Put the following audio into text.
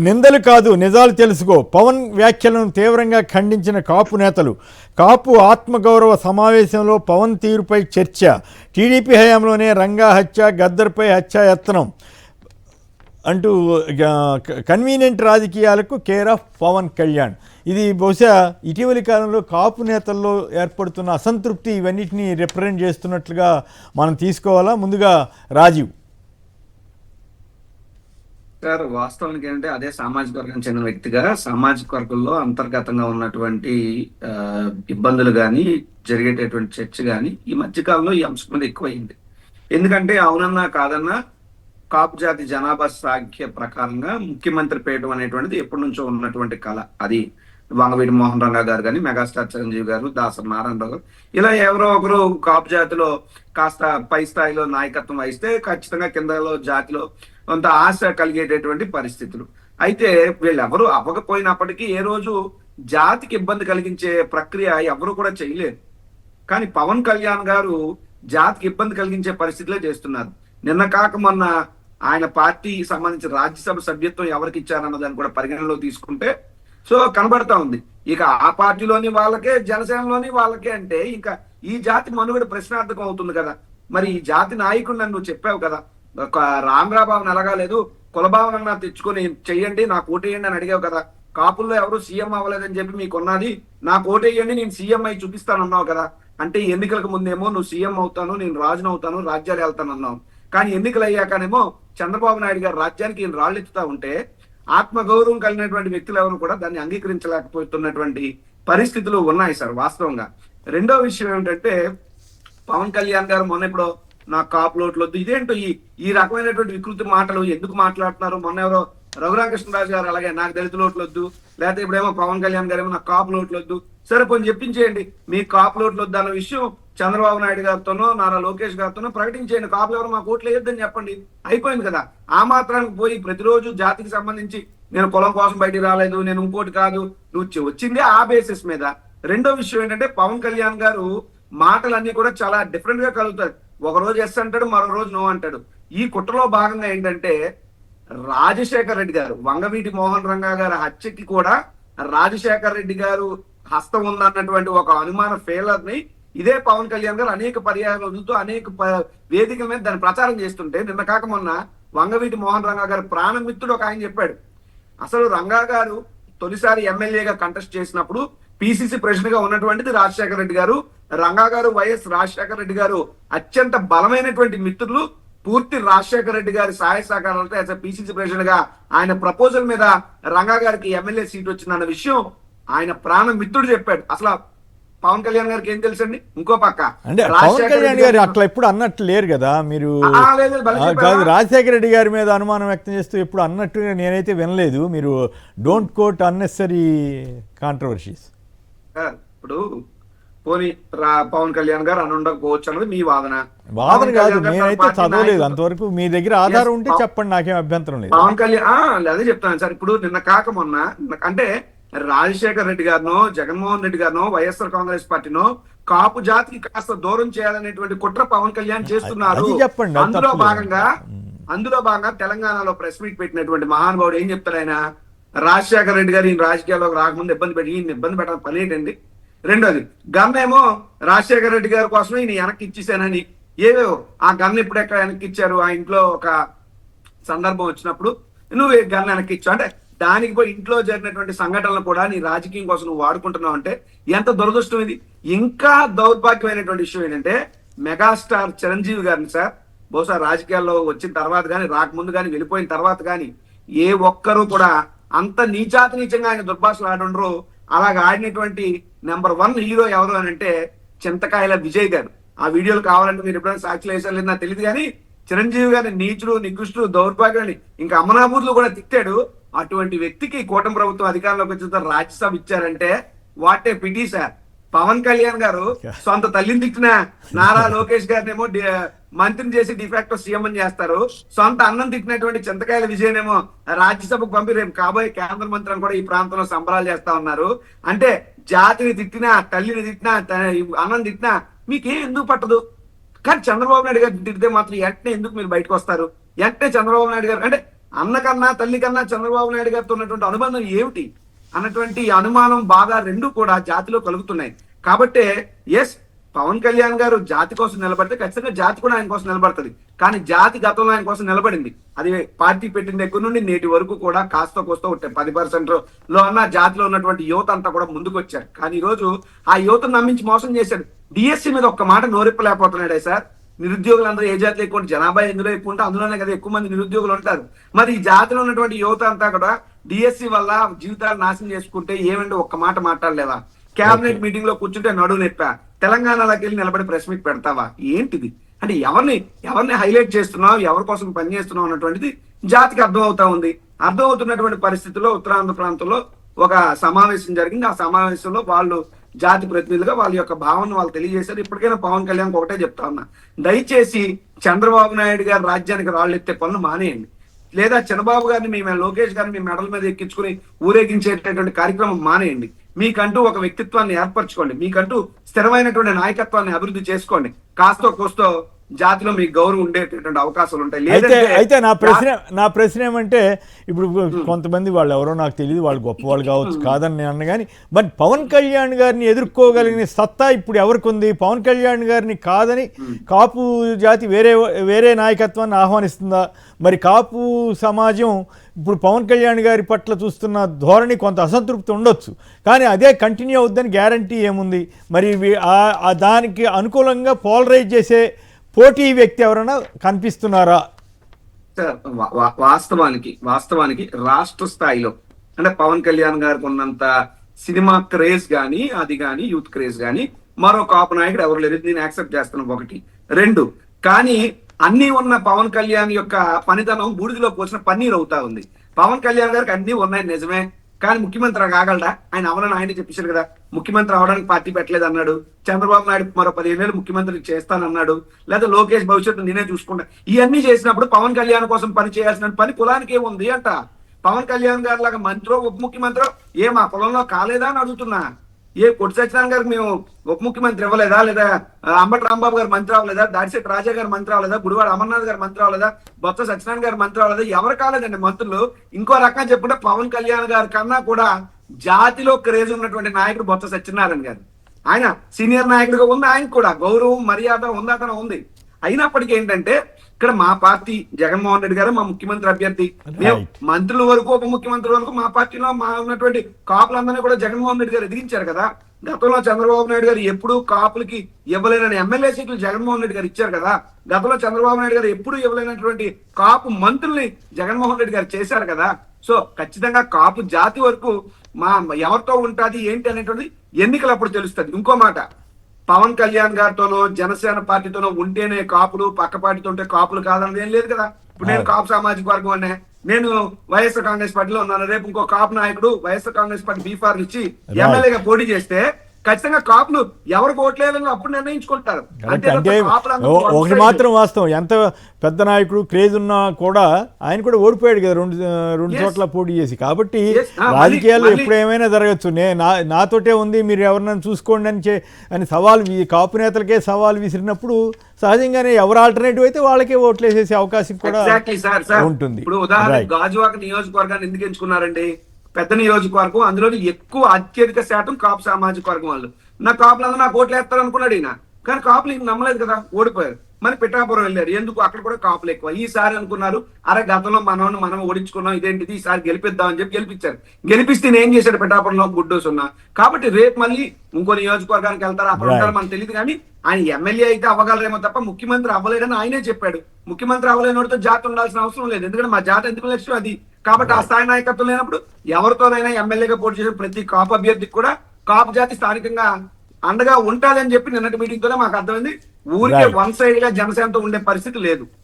నిందలు కాదు నిజాలు తెలుసుకో. పవన్ వ్యాఖ్యలను తీవ్రంగా ఖండించిన కాపు నేతలు. కాపు ఆత్మగౌరవ సమావేశంలో పవన్ తీరుపై చర్చ. టీడీపీ హయాంలోనే రంగా హత్య, గద్దర్పై హత్యాయత్నం అంటూ కన్వీనియంట్ రాజకీయాలకు కేర్ ఆఫ్ పవన్ కళ్యాణ్. ఇది బహుశా ఇటీవలి కాలంలో కాపు నేతల్లో ఏర్పడుతున్న అసంతృప్తి ఇవన్నిటినీ రిప్రజెంట్ చేస్తున్నట్లుగా మనం తీసుకోవాలా? ముందుగా రాజీవ్ సార్, వాస్తవానికి ఏంటంటే అదే సామాజిక వర్గం చెందిన వ్యక్తిగా సామాజిక వర్గంలో అంతర్గతంగా ఉన్నటువంటి ఇబ్బందులు కానీ జరిగేటటువంటి చర్చ కానీ ఈ మధ్యకాలంలో ఈ అంశం మీద ఎక్కువైంది. ఎందుకంటే అవునన్నా కాదన్నా కాపు జాతి జనాభా సంఖ్య ప్రకారంగా ముఖ్యమంత్రి పేయటం అనేటువంటిది ఎప్పటి నుంచో ఉన్నటువంటి కళ. అది వంగవీటి మోహన్ రంగా గారు కానీ, మెగాస్టార్ చిరంజీవి గారు, దాసరి నారాయణరావు గారు, ఇలా ఎవరో ఒకరు కాపు జాతిలో కాస్త పై స్థాయిలో నాయకత్వం వహిస్తే ఖచ్చితంగా కిందలో జాతిలో కొంత ఆశ కలిగేటటువంటి పరిస్థితులు. అయితే వీళ్ళెవరు అవ్వకపోయినప్పటికీ ఏ రోజు జాతికి ఇబ్బంది కలిగించే ప్రక్రియ ఎవరు కూడా చేయలేరు. కానీ పవన్ కళ్యాణ్ గారు జాతికి ఇబ్బంది కలిగించే పరిస్థితులే చేస్తున్నారు. నిన్న కాక మొన్న ఆయన పార్టీకి సంబంధించిన రాజ్యసభ సభ్యత్వం ఎవరికి ఇచ్చారన్న దాన్ని కూడా పరిగణనలో తీసుకుంటే సో కనబడతా ఉంది. ఇక ఆ పార్టీలోని వాళ్ళకే, జనసేనలోని వాళ్ళకే అంటే ఇంకా ఈ జాతి మనుగడ ప్రశ్నార్థకం అవుతుంది కదా. మరి ఈ జాతి నాయకుడు నన్ను చెప్పావు కదా, రామరాబాబుని ఎలాగాలేదు కులభావన తెచ్చుకొని చెయ్యండి, నాకు ఓటేయండి అని అడిగావు కదా. కాపుల్లో ఎవరు సీఎం అవ్వలేదని చెప్పి మీకున్నది, నాకు ఓటేయండి నేను సీఎం అయి చూపిస్తాను అన్నావు కదా. అంటే ఎన్నికలకు ముందేమో నువ్వు సీఎం అవుతాను, నేను రాజును అవుతాను, రాజ్యాలు వెళ్తాను అన్నావు. కానీ ఎన్నికలు అయ్యాకనేమో చంద్రబాబు నాయుడు గారు రాజ్యానికి ఈయన రాళ్ళెత్తుతా ఉంటే ఆత్మగౌరవం కలిగినటువంటి వ్యక్తులు ఎవరు కూడా దాన్ని అంగీకరించలేకపోతున్నటువంటి పరిస్థితులు ఉన్నాయి సార్ వాస్తవంగా. రెండో విషయం ఏమిటంటే పవన్ కళ్యాణ్ గారు మొన్న ఇప్పుడు నాకు కాపు లోట్లు వద్దు, ఇదేంటో ఈ రకమైనటువంటి వికృతి మాటలు ఎందుకు మాట్లాడుతున్నారు? మొన్న ఎవరో రఘురామకృష్ణరాజు గారు అలాగే నాకు దళిత లోట్లు వద్దు, లేకపోతే ఇప్పుడేమో పవన్ కళ్యాణ్ గారు ఏమో నాకు కాపు లోట్లు వద్దు. సరే కొంచెం చెప్పించేయండి, మీ కాపు లోట్లు వద్దు అన్న విషయం చంద్రబాబు నాయుడు గారితోనో నారా లోకేష్ గారితోనో ప్రకటించేయండి. కాపులు ఎవరు మాకు ఓట్లు వేయొద్దని చెప్పండి, అయిపోయింది కదా. ఆ మాత్రానికి పోయి ప్రతిరోజు జాతికి సంబంధించి నేను కులం కోసం బయటికి రాలేదు, నేను ఇంకోటి కాదు, నువ్వు వచ్చింది ఆ బేసిస్ మీద. రెండో విషయం ఏంటంటే పవన్ కళ్యాణ్ గారు మాటలన్నీ కూడా చాలా డిఫరెంట్ గా కలుగుతాయి. ఒక రోజు ఎస్ అంటాడు, మరో రోజు నో అంటాడు. ఈ కుట్రలో భాగంగా ఏంటంటే రాజశేఖర్ రెడ్డి గారు, వంగవీటి మోహన్ రంగా గారి హత్యకి కూడా రాజశేఖర్ రెడ్డి గారు హస్తం ఉందన్నటువంటి ఒక అనుమాన ఫెయిలర్ ని ఇదే పవన్ కళ్యాణ్ గారు అనేక పర్యాయాలు వదులుతూ అనేక వేదికల మీద దాన్ని ప్రచారం చేస్తుంటే నిన్న కాక మొన్న వంగవీటి మోహన్ రంగా గారు ప్రాణమిత్రుడు ఒక ఆయన చెప్పాడు, అసలు రంగా గారు తొలిసారి ఎమ్మెల్యేగా కంటెస్ట్ చేసినప్పుడు పిసిసి ప్రెసిడెంట్ గా ఉన్నటువంటిది రాజశేఖర రెడ్డి గారు. రంగా గారు వైఎస్ రాజశేఖర రెడ్డి గారు అత్యంత బలమైనటువంటి మిత్రులు. పూర్తి రాజశేఖర రెడ్డి గారి సహాయ సహకారాలతో యాజ్ పిసిసి ప్రెసిడెంట్ గా ఆయన ప్రపోజల్ మీద రంగా గారికి ఎమ్మెల్యే సీట్ వచ్చిందన్న విషయం ఆయన ప్రాణ మిత్రుడు చెప్పాడు. అసలు పవన్ కళ్యాణ్ గారికి ఏం తెలుసండి? ఇంకో పక్క అంటే పవన్ కళ్యాణ్ గారు అట్లా ఎప్పుడు అన్నట్టు లేరు కదా. మీరు కాదు రాజశేఖర రెడ్డి గారి మీద అనుమానం వ్యక్తం చేస్తూ ఎప్పుడు అన్నట్టుగా నేనైతే వినలేదు. మీరు డోంట్ కోట్ అన్నెసరీ కాంట్రవర్సీస్. ఇప్పుడు పోనీ పవన్ కళ్యాణ్ గారు అని ఉండకపోవచ్చు అన్నది మీ వాదన. వాదన కాదు, నేనైతే చదవలేదు అంతవరకు. మీ దగ్గర ఆధారం ఉంటే చెప్పండి, నాకేం అభ్యంతరం లేదు. పవన్ కళ్యాణ్ అదే చెప్తాను సార్. ఇప్పుడు నిన్న కాక మొన్న అంటే రాజశేఖర్ రెడ్డి గారినో జగన్మోహన్ రెడ్డి గారినో వైఎస్ఆర్ కాంగ్రెస్ పార్టీనో కాపు జాతికి కాస్త దూరం చేయాలనేటువంటి కుట్ర పవన్ కళ్యాణ్ చేస్తున్నారు. అందులో భాగంగా తెలంగాణలో ప్రెస్ మీట్ పెట్టినటువంటి మహానుభావుడు ఏం చెప్తారు ఆయన, రాజశేఖర రెడ్డి గారు ఈయన రాజకీయాల్లోకి రాకముందు ఇబ్బంది పెట్టి ఈయన ఇబ్బంది పెట్టడం పని ఏంటండి. రెండోది గన్నేమో రాజశేఖర రెడ్డి గారి కోసమే ఈయన వెనక్కి ఇచ్చేసానని ఏవేవో ఆ గన్ ఇప్పుడు ఎక్కడ వెనక్కి ఇచ్చారు, ఆ ఇంట్లో ఒక సందర్భం వచ్చినప్పుడు నువ్వు గన్ వెనక్కి ఇచ్చావు అంటే దానికి పోయి ఇంట్లో జరిగినటువంటి సంఘటనలు కూడా నీ రాజకీయం కోసం నువ్వు వాడుకుంటున్నావు అంటే ఎంత దురదృష్టం ఇది. ఇంకా దౌర్భాగ్యమైనటువంటి విషయం ఏంటంటే మెగాస్టార్ చిరంజీవి గారిని సార్ బహుశా రాజకీయాల్లో వచ్చిన తర్వాత కానీ రాకముందు కానీ వెళ్ళిపోయిన తర్వాత కానీ ఏ ఒక్కరూ కూడా అంత నీచాతి నీచంగా ఆయన దుర్భాషలు ఆడుండ్రు. అలాగ ఆడినటువంటి నెంబర్ 1 హీరో ఎవరు అని అంటే చింతకాయల విజయ్ గారు. ఆ వీడియోలు కావాలంటే మీరు ఎప్పుడైనా సాక్షులు వేసారు నాకు తెలియదు కానీ చిరంజీవి గారిని నీచుడు, నికృష్టుడు, దౌర్భాగ్యాన్ని ఇంకా అమనాబూర్లు కూడా తిట్టాడు. అటువంటి వ్యక్తికి కూటమి ప్రభుత్వం అధికారంలోకి వచ్చిన తర్వాత రాజ్యసభ ఇచ్చారంటే what a pity sir. Pawan Kalyan గారు సొంత తల్లిని తిట్టిన నారా లోకేష్ గారిని ఏమో మంత్రిని చేసి డిఫాక్టో సీఎం అని చేస్తారు. సొంత అన్నం తిట్టినటువంటి చింతకాయల విజయనేమో రాజ్యసభకు పంపి రేపు కాబోయే కేంద్ర మంత్రి అని కూడా ఈ ప్రాంతంలో సంబరాలు చేస్తా ఉన్నారు. అంటే జాతిని తిట్టినా, తల్లిని తిట్టినా, అన్నం తిట్టినా మీకేం ఎందుకు పట్టదు? కానీ చంద్రబాబు నాయుడు గారు తిడితే మాత్రం వెంటనే ఎందుకు మీరు బయటకు వస్తారు? వెంటనే చంద్రబాబు నాయుడు గారు అంటే అన్న కన్నా తల్లి కన్నా చంద్రబాబు నాయుడు గారితో ఉన్నటువంటి అనుబంధం ఏమిటి అన్నటువంటి అనుమానం బాధ రెండు కూడా జాతిలో కలుగుతున్నాయి. కాబట్టే ఎస్, పవన్ కళ్యాణ్ గారు జాతి కోసం నిలబడితే ఖచ్చితంగా జాతి కూడా ఆయన కోసం నిలబడుతుంది. కానీ జాతి గతంలో ఆయన కోసం నిలబడింది. అది పార్టీ పెట్టిన దగ్గర నుండి నేటి వరకు కూడా కాస్త కోస్త 10% లో అన్న జాతిలో ఉన్నటువంటి యువత అంతా కూడా ముందుకు వచ్చారు. కానీ ఈ రోజు ఆ యువతను నమ్మించి మోసం చేశాడు. డిఎస్సి మీద ఒక్క మాట నోరెప్పలేకపోతున్నాడే సార్. నిరుద్యోగులందరూ ఏ జాతిలో ఎక్కువ జనాభా ఎందులో ఎక్కువ ఉంటే అందులోనే కదా ఎక్కువ మంది నిరుద్యోగులు ఉంటారు. మరి ఈ జాతిలో ఉన్నటువంటి యువత అంతా కూడా డిఎస్సి వల్ల జీవితాలు నాశనం చేసుకుంటే ఏమంటే ఒక్క మాట మాట్లాడలేవా? కేబినెట్ మీటింగ్ లో కూర్చుంటే నడువు నొప్పా, తెలంగాణలోకి వెళ్ళి నిలబడి ప్రెస్ మీట్ పెడతావా? ఏంటిది అంటే ఎవరిని హైలైట్ చేస్తున్నావు, ఎవరి కోసం పనిచేస్తున్నావు అన్నటువంటిది జాతికి అర్థం అవుతా ఉంది. అర్థం అవుతున్నటువంటి పరిస్థితుల్లో ఉత్తరాంధ్ర ప్రాంతంలో ఒక సమావేశం జరిగింది. ఆ సమావేశంలో వాళ్ళు జాతి ప్రతినిధులుగా వాళ్ళ యొక్క భావన వాళ్ళు తెలియజేశారు. ఇప్పటికైనా పవన్ కళ్యాణ్ ఒకటే చెప్తా ఉన్నా, దయచేసి చంద్రబాబు నాయుడు గారు రాజ్యానికి రాళ్ళు ఎత్తే పనులు మానేయండి. లేదా చంద్రబాబు గారిని మీ లోకేష్ గారిని మీ మెడల మీద ఎక్కించుకుని ఊరేగించేటటువంటి కార్యక్రమం మానేయండి. మీకంటూ ఒక వ్యక్తిత్వాన్ని ఏర్పరచుకోండి. మీకంటూ స్థిరమైనటువంటి నాయకత్వాన్ని అభివృద్ధి చేసుకోండి. కాస్తో కోస్తో జాతిలో మీకు గౌరవం ఉండేటటువంటి అవకాశాలు ఉంటాయి. అయితే నా ప్రశ్న ఏమంటే, ఇప్పుడు కొంతమంది వాళ్ళు ఎవరో నాకు తెలియదు, వాళ్ళు గొప్పవాళ్ళు కావచ్చు, కాదని నేను అన్న, కానీ మరి పవన్ కళ్యాణ్ గారిని ఎదుర్కోగలిగిన సత్తా ఇప్పుడు ఎవరికి ఉంది? పవన్ కళ్యాణ్ గారిని కాదని కాపు జాతి వేరే నాయకత్వాన్ని ఆహ్వానిస్తుందా? మరి కాపు సమాజం ఇప్పుడు పవన్ కళ్యాణ్ గారి పట్ల చూస్తున్న ధోరణి కొంత అసంతృప్తి ఉండొచ్చు, కానీ అదే కంటిన్యూ అవుద్దని గ్యారంటీ ఏముంది? మరి దానికి అనుకూలంగా పోలరైజ్ చేసే పోటీ వ్యక్తి ఎవరైనా కనిపిస్తున్నారా? సార్, వాస్తవానికి రాష్ట్ర స్థాయిలో అంటే పవన్ కళ్యాణ్ గారికి ఉన్నంత సినిమా క్రేజ్ గానీ, అది గానీ, యూత్ క్రేజ్ గానీ మరో కాపు నాయకుడు ఎవరు లేదు. నేను యాక్సెప్ట్ చేస్తున్నాను. 1, 2 కానీ అన్ని ఉన్న పవన్ కళ్యాణ్ యొక్క పనితనం బూడిదలో పోసిన పన్నీర్ అవుతా ఉంది. పవన్ కళ్యాణ్ గారికి అన్ని ఉన్నాయి నిజమే, కానీ ముఖ్యమంత్రి కాగలడా? ఆయన అవలని ఆయన చెప్పేశారు కదా. ముఖ్యమంత్రి అవడానికి పార్టీ పెట్టలేదు అన్నాడు. చంద్రబాబు నాయుడు మరో 15 ఏళ్ళు ముఖ్యమంత్రి చేస్తానన్నాడు. లేదా లోకేష్ భవిష్యత్తు నేనే చూసుకుంటా. ఇవన్నీ చేసినప్పుడు పవన్ కళ్యాణ్ కోసం పని చేయాల్సిన పని కులానికి ఏముంది అంట. పవన్ కళ్యాణ్ గారి లాగా మంత్రో ఉప ముఖ్యమంత్రో మా పొలంలో కాలేదా అని అడుగుతున్నా. కొట్టి సత్యనారాయణ గారికి మేము ఉప ముఖ్యమంత్రి ఇవ్వలేదా? లేదా అంబటి రాంబాబు గారు మంత్రి అవ్వలేదా? దాడిశెట్టి రాజా గారు మంత్రి అవ్వలేదా? గుడివాడ అమర్నాథ్ గారు మంత్రి అవ్వలేదా? బొత్స సత్యనారాయణ గారు మంత్రి అవ్వలేదా? ఎవరు కాలేదండి మంత్రులు. ఇంకో రకంగా చెప్పుకుంటే పవన్ కళ్యాణ్ గారి కన్నా కూడా జాతిలో క్రేజ్ ఉన్నటువంటి నాయకుడు బొత్స సత్యనారాయణ గారు. ఆయన సీనియర్ నాయకుడిగా ఉంది. ఆయనకు కూడా గౌరవం, మర్యాద, ఉందాతనం ఉంది. అయినప్పటికీ ఏంటంటే ఇక్కడ మా పార్టీ జగన్మోహన్ రెడ్డి గారు మా ముఖ్యమంత్రి అభ్యర్థి. మేము మంత్రుల వరకు, ఉప ముఖ్యమంత్రి వరకు మా పార్టీలో ఉన్నటువంటి కాపులందరినీ కూడా జగన్మోహన్ రెడ్డి గారు ఎదిగించారు కదా. గతంలో చంద్రబాబు నాయుడు గారు ఎప్పుడు కాపులకి ఇవ్వలేనని ఎమ్మెల్యే సీట్లు జగన్మోహన్ రెడ్డి గారు ఇచ్చారు కదా. గతంలో చంద్రబాబు నాయుడు గారు ఎప్పుడు ఇవ్వలేనటువంటి కాపు మంత్రుల్ని జగన్మోహన్ రెడ్డి గారు చేశారు కదా. సో ఖచ్చితంగా కాపు జాతి వరకు ఎవరితో ఉంటుంది ఏంటి అనేటువంటి ఎన్నికలు అప్పుడు తెలుస్తుంది. ఇంకో మాట, పవన్ కళ్యాణ్ గారితోనో జనసేన పార్టీతోనో ఉంటేనే కాపులు, పక్క పార్టీతో ఉంటే కాపులు కాదన్నది ఏం లేదు కదా. ఇప్పుడు నేను కాపు సామాజిక వర్గం అనే నేను వైఎస్ఆర్ కాంగ్రెస్ పార్టీలో ఉన్నాను. రేపు ఇంకో కాపు నాయకుడు వైఎస్ఆర్ కాంగ్రెస్ పార్టీ బీఫార్ ఇచ్చి ఎమ్మెల్యేగా పోటీ చేస్తే ఖచ్చితంగా కాపులు ఎవరికి ఓట్లేదని అప్పుడు నిర్ణయించుకుంటారు. అంటే ఒకటి మాత్రం వాస్తవం, ఎంత పెద్ద నాయకుడు క్రేజ్ ఉన్నా కూడా ఆయన కూడా ఓడిపోయాడు కదా రెండు చోట్ల పోటీ చేసి. కాబట్టి రాజకీయాల్లో ఎప్పుడు ఏమైనా జరగచ్చు. నాతోటే ఉంది, మీరు ఎవరినైనా చూసుకోండి అని సవాల్ కాపు నేతలకే సవాల్ విసిరినప్పుడు సహజంగానే ఎవరు ఆల్టర్నేటివ్ అయితే వాళ్ళకే ఓట్లు వేసేసే అవకాశం కూడా ఉంటుంది. ఇప్పుడు ఉదాహరణ గాజువాక నియోజకవర్గాన్ని ఎందుకు ఎంచుకున్నారండి? పెద్ద నియోజకవర్గం, అందులో ఎక్కువ అత్యధిక శాతం కాపు సామాజిక వర్గం వాళ్ళు. నా కాపులందరూ నాకు ఓట్లు వేస్తారు అనుకున్నాడు ఈయన. కానీ కాపులు ఈయన నమ్మలేదు కదా, ఓడిపోయారు. మరి పిఠాపురం వెళ్ళారు. ఎందుకు? అక్కడ కూడా కాపులు ఎక్కువ. ఈసారి అనుకున్నారు, అరే గతంలో మనం ఓడించుకున్నాం, ఇదేంటిది, ఈసారి గెలిపిద్దామని చెప్పి గెలిపించారు. గెలిపిస్తే ఏం చేశాడు? పిఠాపురంలో గుడ్డోస్ ఉన్నా. కాబట్టి రేపు మళ్ళీ ఇంకో నియోజకవర్గానికి వెళ్తారు, అక్కడ ఉంటారు మనకు తెలియదు. కానీ ఆయన ఎమ్మెల్యే అయితే అవ్వగలరేమో తప్ప ముఖ్యమంత్రి అవ్వలేడని ఆయనే చెప్పాడు. ముఖ్యమంత్రి అవ్వలేనితో జాతి ఉండాల్సిన అవసరం లేదు. ఎందుకంటే మా జాతి ఎందుకు లక్ష్యం అది. కాబట్టి ఆ స్థాయి నాయకత్వం లేనప్పుడు ఎవరితోనైనా ఎమ్మెల్యేగా పోటీ చేసిన ప్రతి కాపు అభ్యర్థికి కూడా కాపు జాతి స్థానికంగా అండగా ఉండాలని చెప్పి నిన్నటి మీటింగ్ తోనే మాకు అర్థమైంది. ఊరికే వన్ సైడ్ గా జనసేనతో ఉండే పరిస్థితి లేదు.